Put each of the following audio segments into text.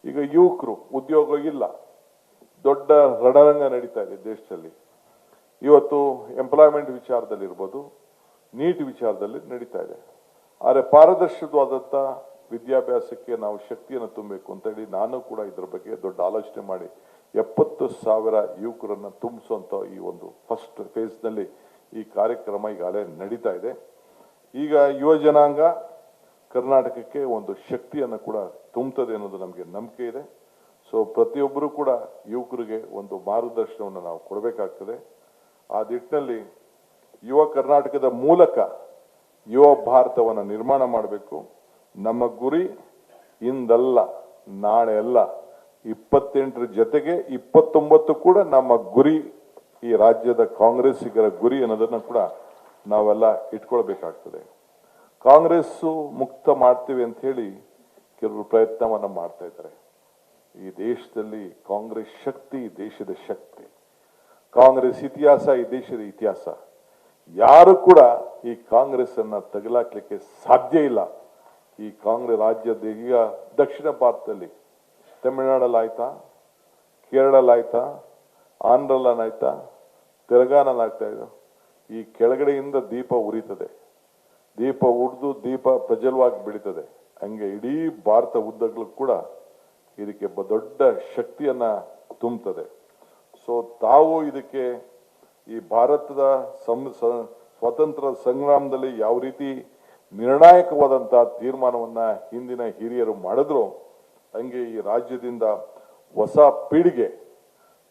ಈಗ ಯುವಕರು ಉದ್ಯೋಗ ಇಲ್ಲ, ದೊಡ್ಡ ರಣರಂಗ ನಡೀತಾ ಇದೆ ದೇಶದಲ್ಲಿ. ಇವತ್ತು ಎಂಪ್ಲಾಯ್ಮೆಂಟ್ ವಿಚಾರದಲ್ಲಿ ಇರ್ಬೋದು, ನೀಟ್ ವಿಚಾರದಲ್ಲಿ ನಡೀತಾ ಇದೆ. ಆದರೆ ಪಾರದರ್ಶಕವಾದಂಥ ವಿದ್ಯಾಭ್ಯಾಸಕ್ಕೆ ನಾವು ಶಕ್ತಿಯನ್ನು ತುಂಬಬೇಕು ಅಂತ ಹೇಳಿ ನಾನು ಕೂಡ ಇದರ ಬಗ್ಗೆ ದೊಡ್ಡ ಆಲೋಚನೆ ಮಾಡಿ 70,000 ಯುವಕರನ್ನ ತುಂಬಿಸುವಂತ ಈ ಒಂದು ಫಸ್ಟ್ ಫೇಸ್ನಲ್ಲಿ ಈ ಕಾರ್ಯಕ್ರಮ ಈಗಾಗಲೇ ನಡೀತಾ ಇದೆ. ಈಗ ಯುವ ಜನಾಂಗ ಕರ್ನಾಟಕಕ್ಕೆ ಒಂದು ಶಕ್ತಿಯನ್ನು ಕೂಡ ತುಂಬುತ್ತದೆ ಅನ್ನೋದು ನಮಗೆ ನಂಬಿಕೆ ಇದೆ. ಸೊ ಪ್ರತಿಯೊಬ್ಬರು ಕೂಡ ಯುವಕರಿಗೆ ಒಂದು ಮಾರ್ಗದರ್ಶನವನ್ನು ನಾವು ಕೊಡಬೇಕಾಗ್ತದೆ. ಆ ನಿಟ್ಟಿನಲ್ಲಿ ಯುವ ಕರ್ನಾಟಕದ ಮೂಲಕ ಯುವ ಭಾರತವನ್ನು ನಿರ್ಮಾಣ ಮಾಡಬೇಕು. ನಮ್ಮ ಗುರಿ ಇಂದಲ್ಲ, ನಾಳೆ ಅಲ್ಲ, 28ರ ಜೊತೆಗೆ 29 ಕೂಡ ನಮ್ಮ ಗುರಿ, ಈ ರಾಜ್ಯದ ಕಾಂಗ್ರೆಸ್ಸಿಗರ ಗುರಿ ಅನ್ನೋದನ್ನು ಕೂಡ ನಾವೆಲ್ಲ ಇಟ್ಕೊಳ್ಬೇಕಾಗ್ತದೆ. ಕಾಂಗ್ರೆಸ್ಸು ಮುಕ್ತ ಮಾಡ್ತೀವಿ ಅಂತ ಹೇಳಿ ಕೆಲವರು ಪ್ರಯತ್ನವನ್ನ ಮಾಡ್ತಾ ಇದ್ದಾರೆ. ಈ ದೇಶದಲ್ಲಿ ಕಾಂಗ್ರೆಸ್ ಶಕ್ತಿ ದೇಶದ ಶಕ್ತಿ, ಕಾಂಗ್ರೆಸ್ ಇತಿಹಾಸ ಈ ದೇಶದ ಇತಿಹಾಸ. ಯಾರು ಕೂಡ ಈ ಕಾಂಗ್ರೆಸ್ ಅನ್ನ ತಗಲಾಕ್ಲಿಕ್ಕೆ ಸಾಧ್ಯ ಇಲ್ಲ. ಈ ಕಾಂಗ್ರೆಸ್ ರಾಜ್ಯದ ಈಗ ದಕ್ಷಿಣ ಭಾರತದಲ್ಲಿ ತಮಿಳುನಾಡಲ್ಲಾಯ್ತಾ, ಕೇರಳಲ್ಲಾಯ್ತಾ, ಆಂಧ್ರಲ್ಲಾಯ್ತಾ, ತೆಲಂಗಾಣಲ್ಲಾಗ್ತಾ ಇದೆ. ಈ ಕೆಳಗಡೆಯಿಂದ ದೀಪ ಉರಿತದೆ, ದೀಪ ಉರಿದು ದೀಪ ಪ್ರಜ್ವಲವಾಗಿ ಬೆಳೀತದೆ. ಹಂಗೆ ಇಡೀ ಭಾರತ ಉದ್ದಗಲೂ ಕೂಡ ಇದಕ್ಕೆ ದೊಡ್ಡ ಶಕ್ತಿಯನ್ನ ತುಂಬುತ್ತದೆ. ಸೊ ತಾವು ಇದಕ್ಕೆ ಈ ಭಾರತದ ಸ್ವತಂತ್ರ ಸಂಗ್ರಾಮದಲ್ಲಿ ಯಾವ ರೀತಿ ನಿರ್ಣಾಯಕವಾದಂತಹ ತೀರ್ಮಾನವನ್ನ ಹಿಂದಿನ ಹಿರಿಯರು ಮಾಡಿದ್ರು, ಹಂಗೆ ಈ ರಾಜ್ಯದಿಂದ ಹೊಸ ಪೀಳಿಗೆ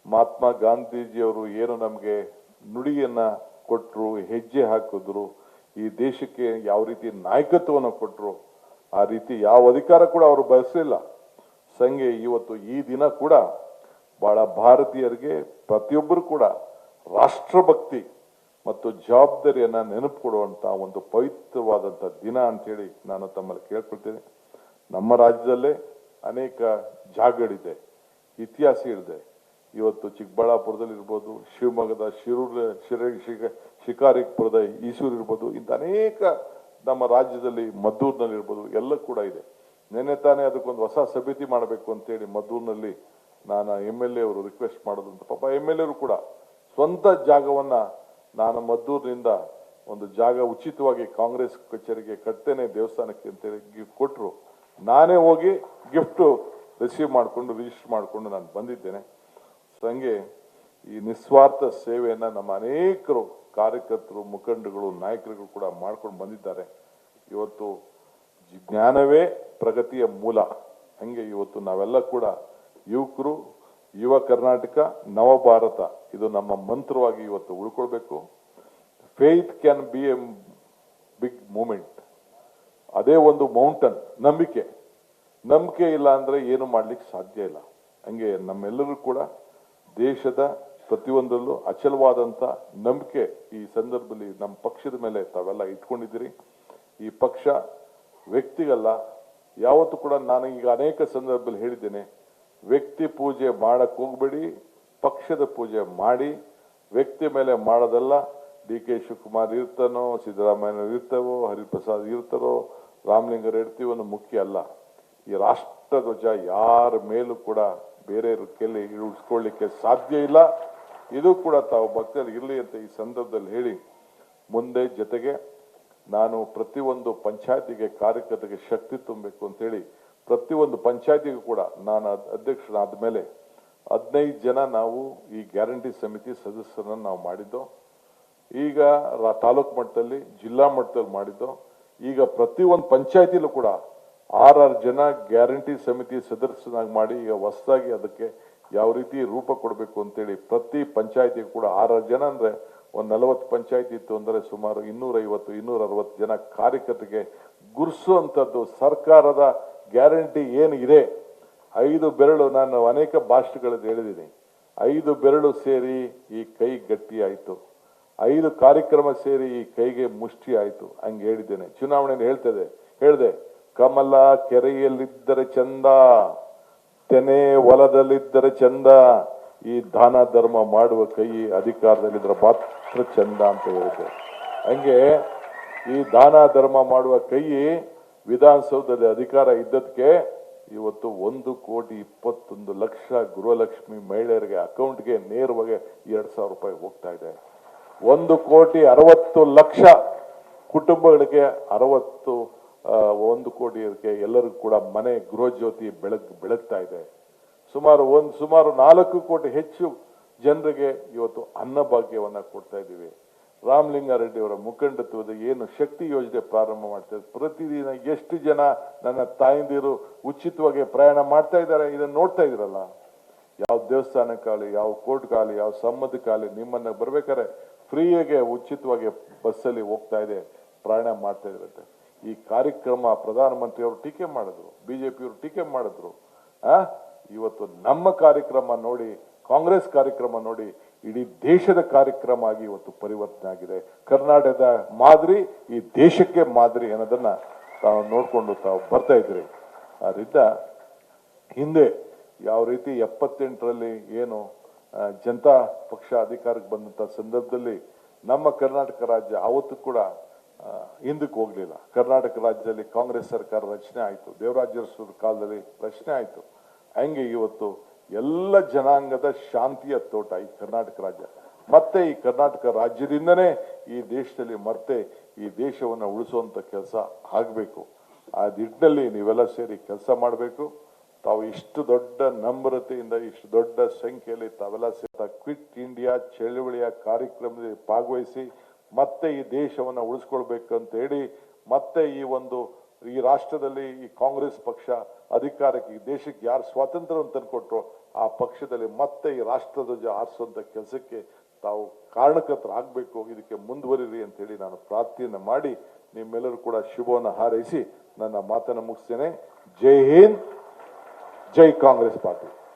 ಮಹಾತ್ಮ ಗಾಂಧೀಜಿಯವರು ಏನು ನಮಗೆ ನುಡಿಯನ್ನ ಕೊಟ್ಟರು, ಹೆಜ್ಜೆ ಹಾಕಿದ್ರು, ಈ ದೇಶಕ್ಕೆ ಯಾವ ರೀತಿ ನಾಯಕತ್ವವನ್ನು ಕೊಟ್ಟರು, ಆ ರೀತಿ ಯಾವ ಅಧಿಕಾರ ಕೂಡ ಅವರು ಬಯಸಲಿಲ್ಲ. ಸಂಗೆ ಇವತ್ತು ಈ ದಿನ ಕೂಡ ಬಹಳ ಭಾರತೀಯರಿಗೆ ಪ್ರತಿಯೊಬ್ಬರು ಕೂಡ ರಾಷ್ಟ್ರಭಕ್ತಿ ಮತ್ತು ಜವಾಬ್ದಾರಿಯನ್ನ ನೆನಪು ಕೊಡುವಂತ ಒಂದು ಪವಿತ್ರವಾದಂತ ದಿನ ಅಂತೇಳಿ ನಾನು ತಮ್ಮಲ್ಲಿ ಕೇಳ್ಕೊಳ್ತೇನೆ. ನಮ್ಮ ರಾಜ್ಯದಲ್ಲೇ ಅನೇಕ ಜಾಗಗಳಿದೆ, ಇತಿಹಾಸ ಇದೆ. ಇವತ್ತು ಚಿಕ್ಕಬಳ್ಳಾಪುರದಲ್ಲಿ ಇರ್ಬೋದು, ಶಿವಮೊಗ್ಗದ ಶಿಕಾರಿಪುರದ ಈಸೂರು ಇರ್ಬೋದು, ಇಂಥ ಅನೇಕ ನಮ್ಮ ರಾಜ್ಯದಲ್ಲಿ ಮದ್ದೂರಿನಲ್ಲಿ ಇರ್ಬೋದು, ಎಲ್ಲ ಕೂಡ ಇದೆ. ನಿನ್ನೆ ತಾನೇ ಅದಕ್ಕೊಂದು ಹೊಸ ಸಮಿತಿ ಮಾಡಬೇಕು ಅಂತೇಳಿ ಮದ್ದೂರಿನಲ್ಲಿ ನಾನು MLA ಅವರು ರಿಕ್ವೆಸ್ಟ್ ಮಾಡೋದಂತ. ಪಾಪ MLA ಅವರು ಕೂಡ ಸ್ವಂತ ಜಾಗವನ್ನ ನಾನು ಮದ್ದೂರಿನಿಂದ ಒಂದು ಜಾಗ ಉಚಿತವಾಗಿ ಕಾಂಗ್ರೆಸ್ ಕಚೇರಿಗೆ ಕಟ್ತೇನೆ ದೇವಸ್ಥಾನಕ್ಕೆ ಅಂತೇಳಿ ಗಿಫ್ಟ್ ಕೊಟ್ಟರು. ನಾನೇ ಹೋಗಿ ಗಿಫ್ಟ್ ರಿಸೀವ್ ಮಾಡಿಕೊಂಡು ರಿಜಿಸ್ಟರ್ ಮಾಡಿಕೊಂಡು ನಾನು ಬಂದಿದ್ದೇನೆ. ಹಂಗೆ ಈ ನಿಸ್ವಾರ್ಥ ಸೇವೆಯನ್ನ ನಮ್ಮ ಅನೇಕರು ಕಾರ್ಯಕರ್ತರು, ಮುಖಂಡಗಳು, ನಾಯಕರುಗಳು ಕೂಡ ಮಾಡ್ಕೊಂಡು ಬಂದಿದ್ದಾರೆ. ಇವತ್ತು ಜ್ಞಾನವೇ ಪ್ರಗತಿಯ ಮೂಲ. ಹಂಗೆ ಇವತ್ತು ನಾವೆಲ್ಲ ಕೂಡ ಯುವಕರು, ಯುವ ಕರ್ನಾಟಕ, ನವಭಾರತ, ಇದು ನಮ್ಮ ಮಂತ್ರವಾಗಿ ಇವತ್ತು ಉಳ್ಕೊಳ್ಬೇಕು. Faith can be a big moment. ಅದೇ ಒಂದು ಮೌಂಟನ್. ನಂಬಿಕೆ ಇಲ್ಲ ಅಂದ್ರೆ ಏನು ಮಾಡ್ಲಿಕ್ಕೆ ಸಾಧ್ಯ ಇಲ್ಲ. ಹಂಗೆ ನಮ್ಮೆಲ್ಲರೂ ಕೂಡ ದೇಶದ ಪ್ರತಿಯೊಂದರಲ್ಲೂ ಅಚಲವಾದಂತ ನಂಬಿಕೆ ಈ ಸಂದರ್ಭದಲ್ಲಿ ನಮ್ಮ ಪಕ್ಷದ ಮೇಲೆ ತಾವೆಲ್ಲ ಇಟ್ಕೊಂಡಿದ್ದೀರಿ. ಈ ಪಕ್ಷ ವ್ಯಕ್ತಿಗಲ್ಲ. ಯಾವತ್ತೂ ಕೂಡ ನಾನು ಈಗ ಅನೇಕ ಸಂದರ್ಭದಲ್ಲಿ ಹೇಳಿದ್ದೇನೆ, ವ್ಯಕ್ತಿ ಪೂಜೆ ಮಾಡಕ್ ಹೋಗ್ಬೇಡಿ, ಪಕ್ಷದ ಪೂಜೆ ಮಾಡಿ. ವ್ಯಕ್ತಿ ಮೇಲೆ ಮಾಡೋದಲ್ಲ. DK ಶಿವಕುಮಾರ್ ಇರ್ತಾನೋ, ಸಿದ್ದರಾಮಯ್ಯ ಇರ್ತಾವೋ, ಹರಿಪ್ರಸಾದ್ ಇರ್ತಾರೋ, ರಾಮಲಿಂಗರು ಇರ್ತೀವೋ ಅನ್ನೋ ಮುಖ್ಯ ಅಲ್ಲ. ಈ ರಾಷ್ಟ್ರ ಧ್ವಜ ಯಾರ ಮೇಲೂ ಕೂಡ ಬೇರೆ ಕೈಲಿ ಇಳಿಸ್ಕೊಳ್ಳಿಕ್ಕೆ ಸಾಧ್ಯ ಇಲ್ಲ. ಇದು ಕೂಡ ತಾವು ಭಕ್ತರಲ್ಲಿ ಇರಲಿ ಅಂತ ಈ ಸಂದರ್ಭದಲ್ಲಿ ಹೇಳಿ, ಮುಂದೆ ಜೊತೆಗೆ ನಾನು ಪ್ರತಿಯೊಂದು ಪಂಚಾಯತಿಗೆ ಕಾರ್ಯಕರ್ತರಿಗೆ ಶಕ್ತಿ ತುಂಬಬೇಕು ಅಂತೇಳಿ ಪ್ರತಿಯೊಂದು ಪಂಚಾಯತಿಗೂ ಕೂಡ ನಾನು ಅಧ್ಯಕ್ಷರಾದ ಮೇಲೆ 15 ಜನ ನಾವು ಈ ಗ್ಯಾರಂಟಿ ಸಮಿತಿ ಸದಸ್ಯರನ್ನ ನಾವು ಮಾಡಿದ್ದು. ಈಗ ತಾಲೂಕು ಮಟ್ಟದಲ್ಲಿ, ಜಿಲ್ಲಾ ಮಟ್ಟದಲ್ಲಿ ಮಾಡಿದ್ದು. ಈಗ ಪ್ರತಿಯೊಂದು ಪಂಚಾಯತಿಲೂ ಕೂಡ 6 ಜನ ಗ್ಯಾರಂಟಿ ಸಮಿತಿ ಸದಸ್ಯನಾಗಿ ಮಾಡಿ ಈಗ ಹೊಸದಾಗಿ ಅದಕ್ಕೆ ಯಾವ ರೀತಿ ರೂಪ ಕೊಡಬೇಕು ಅಂತೇಳಿ ಪ್ರತಿ ಪಂಚಾಯತಿಗೂ ಕೂಡ 6 ಜನ ಅಂದ್ರೆ ಒಂದು 40 ಪಂಚಾಯತಿ ಇತ್ತು ಅಂದ್ರೆ ಸುಮಾರು 250-260 ಜನ ಕಾರ್ಯಕರ್ತರಿಗೆ ಗುರ್ಸುವಂತದ್ದು. ಸರ್ಕಾರದ ಗ್ಯಾರಂಟಿ ಏನು ಇದೆ, 5 ಬೆರಳು, ನಾನು ಅನೇಕ ಭಾಷೆಗಳಲ್ಲಿ ಹೇಳಿದ್ದೀನಿ, 5 ಬೆರಳು ಸೇರಿ ಈ ಕೈ ಗಟ್ಟಿ ಆಯ್ತು, 5 ಕಾರ್ಯಕ್ರಮ ಸೇರಿ ಈ ಕೈಗೆ ಮುಷ್ಟಿ ಆಯ್ತು. ಹಂಗೆ ಹೇಳಿದ್ದೇನೆ. ಚುನಾವಣೆಯಲ್ಲಿ ಹೇಳ್ದೆ, ಕಮಲ ಕೆರೆಯಲ್ಲಿದ್ದರೆ ಚಂದ, ತೆನೆ ಹೊಲದಲ್ಲಿದ್ದರೆ ಚಂದ, ಈ ದಾನ ಧರ್ಮ ಮಾಡುವ ಕೈ ಅಧಿಕಾರದಲ್ಲಿದ್ದರೆ ಮಾತ್ರ ಚಂದ ಅಂತ ಹೇಳಿದ್ದೆ. ಹಂಗೆ ಈ ದಾನ ಧರ್ಮ ಮಾಡುವ ಕೈ ವಿಧಾನಸೌಧದಲ್ಲಿ ಅಧಿಕಾರ ಇದ್ದದಕ್ಕೆ ಇವತ್ತು 1,21,00,000 ಗೃಹಲಕ್ಷ್ಮಿ ಮಹಿಳೆಯರಿಗೆ ಅಕೌಂಟ್ಗೆ ನೇರವಾಗಿ 2,000 ರೂಪಾಯಿ ಹೋಗ್ತಾ ಇದೆ. 1,60,00,000 ಕುಟುಂಬಗಳಿಗೆ 1 ಕೋಟಿ ಎಲ್ಲರಿಗೂ ಕೂಡ ಮನೆ ಗೃಹ ಜ್ಯೋತಿ ಬೆಳಗ್ತಾ ಇದೆ. ಸುಮಾರು 4 ಕೋಟಿ ಹೆಚ್ಚು ಜನರಿಗೆ ಇವತ್ತು ಅನ್ನಭಾಗ್ಯವನ್ನ ಕೊಡ್ತಾ ಇದ್ದೀವಿ. ರಾಮಲಿಂಗಾರೆಡ್ಡಿ ಅವರ ಮುಖಂಡತ್ವದ ಏನು ಶಕ್ತಿ ಯೋಜನೆ ಪ್ರಾರಂಭ ಮಾಡ್ತಾ ಇದೆ, ಪ್ರತಿದಿನ ಎಷ್ಟು ಜನ ನನ್ನ ತಾಯಂದಿರು ಉಚಿತವಾಗಿ ಪ್ರಯಾಣ ಮಾಡ್ತಾ ಇದ್ದಾರೆ, ಇದನ್ನ ನೋಡ್ತಾ ಇದ್ರಲ್ಲ. ಯಾವ ದೇವಸ್ಥಾನಕ್ಕಾಗಲಿ, ಯಾವ ಕೋರ್ಟ್ಗಾಗಲಿ, ಯಾವ ಸಂಬಂಧಕ್ಕಾಗಲಿ ನಿಮ್ಮನ್ನ ಬರ್ಬೇಕಾದ್ರೆ ಫ್ರೀಯಾಗೆ ಉಚಿತವಾಗಿ ಬಸ್ಸಲ್ಲಿ ಹೋಗ್ತಾ ಇದೆ, ಪ್ರಯಾಣ ಮಾಡ್ತಾ ಇದ್ರಂತೆ. ಈ ಕಾರ್ಯಕ್ರಮ ಪ್ರಧಾನಮಂತ್ರಿ ಅವರು ಟೀಕೆ ಮಾಡಿದ್ರು, ಬಿಜೆಪಿಯವರು ಟೀಕೆ ಮಾಡಿದ್ರು. ಇವತ್ತು ನಮ್ಮ ಕಾರ್ಯಕ್ರಮ ನೋಡಿ, ಕಾಂಗ್ರೆಸ್ ಕಾರ್ಯಕ್ರಮ ನೋಡಿ, ಇಡೀ ದೇಶದ ಕಾರ್ಯಕ್ರಮ ಆಗಿ ಇವತ್ತು ಪರಿವರ್ತನೆ ಆಗಿದೆ. ಕರ್ನಾಟಕದ ಮಾದರಿ ಈ ದೇಶಕ್ಕೆ ಮಾದರಿ ಅನ್ನೋದನ್ನ ತಾವು ನೋಡ್ಕೊಂಡು ತಾವು ಬರ್ತಾ ಇದ್ರಿ. ಅದರಿಂದ ಹಿಂದೆ ಯಾವ ರೀತಿ 78ರಲ್ಲಿ ಏನು ಜನತಾ ಪಕ್ಷ ಅಧಿಕಾರಕ್ಕೆ ಬಂದಂತ ಸಂದರ್ಭದಲ್ಲಿ ನಮ್ಮ ಕರ್ನಾಟಕ ರಾಜ್ಯ ಅವತ್ತು ಕೂಡ ಹಿಂದಕ್ಕೆ ಹೋಗ್ಲಿಲ್ಲ. ಕರ್ನಾಟಕ ರಾಜ್ಯದಲ್ಲಿ ಕಾಂಗ್ರೆಸ್ ಸರ್ಕಾರ ರಚನೆ ಆಯಿತು, ದೇವರಾಜ ಅರಸರ ಕಾಲದಲ್ಲಿ ರಚನೆ ಆಯಿತು. ಹಂಗೆ ಇವತ್ತು ಎಲ್ಲ ಜನಾಂಗದ ಶಾಂತಿಯ ತೋಟ ಈ ಕರ್ನಾಟಕ ರಾಜ್ಯ. ಮತ್ತೆ ಈ ಕರ್ನಾಟಕ ರಾಜ್ಯದಿಂದನೇ ಈ ದೇಶದಲ್ಲಿ ಮತ್ತೆ ಈ ದೇಶವನ್ನು ಉಳಿಸುವಂತ ಕೆಲಸ ಆಗಬೇಕು. ಆ ನಿಟ್ಟಿನಲ್ಲಿ ನೀವೆಲ್ಲ ಸೇರಿ ಕೆಲಸ ಮಾಡಬೇಕು. ತಾವು ಇಷ್ಟು ದೊಡ್ಡ ನಮ್ರತೆಯಿಂದ, ಇಷ್ಟು ದೊಡ್ಡ ಸಂಖ್ಯೆಯಲ್ಲಿ ತಾವೆಲ್ಲ ಸೇರಿ ಕ್ವಿಟ್ ಇಂಡಿಯಾ ಚಳವಳಿಯ ಕಾರ್ಯಕ್ರಮದಲ್ಲಿ ಭಾಗವಹಿಸಿ ಮತ್ತೆ ಈ ದೇಶವನ್ನು ಉಳಿಸ್ಕೊಳ್ಬೇಕು ಅಂತ ಹೇಳಿ, ಮತ್ತೆ ಈ ರಾಷ್ಟ್ರದಲ್ಲಿ ಈ ಕಾಂಗ್ರೆಸ್ ಪಕ್ಷ ಅಧಿಕಾರಕ್ಕೆ, ಈ ದೇಶಕ್ಕೆ ಯಾರು ಸ್ವಾತಂತ್ರ್ಯವನ್ನು ತಂದುಕೊಟ್ರು ಆ ಪಕ್ಷದಲ್ಲಿ ಮತ್ತೆ ಈ ರಾಷ್ಟ್ರಧ್ವಜ ಹಾರಿಸುವಂತ ಕೆಲಸಕ್ಕೆ ತಾವು ಕಾರಣಕರ್ತರಾಗಬೇಕು. ಇದಕ್ಕೆ ಮುಂದುವರಿರಿ ಅಂತ ಹೇಳಿ ನಾನು ಪ್ರಾರ್ಥನೆ ಮಾಡಿ ನಿಮ್ಮೆಲ್ಲರೂ ಕೂಡ ಶುಭವನ್ನು ಹಾರೈಸಿ ನನ್ನ ಮಾತನ್ನು ಮುಗಿಸ್ತೇನೆ. ಜೈ ಹಿಂದ್, ಜೈ ಕಾಂಗ್ರೆಸ್ ಪಾರ್ಟಿ.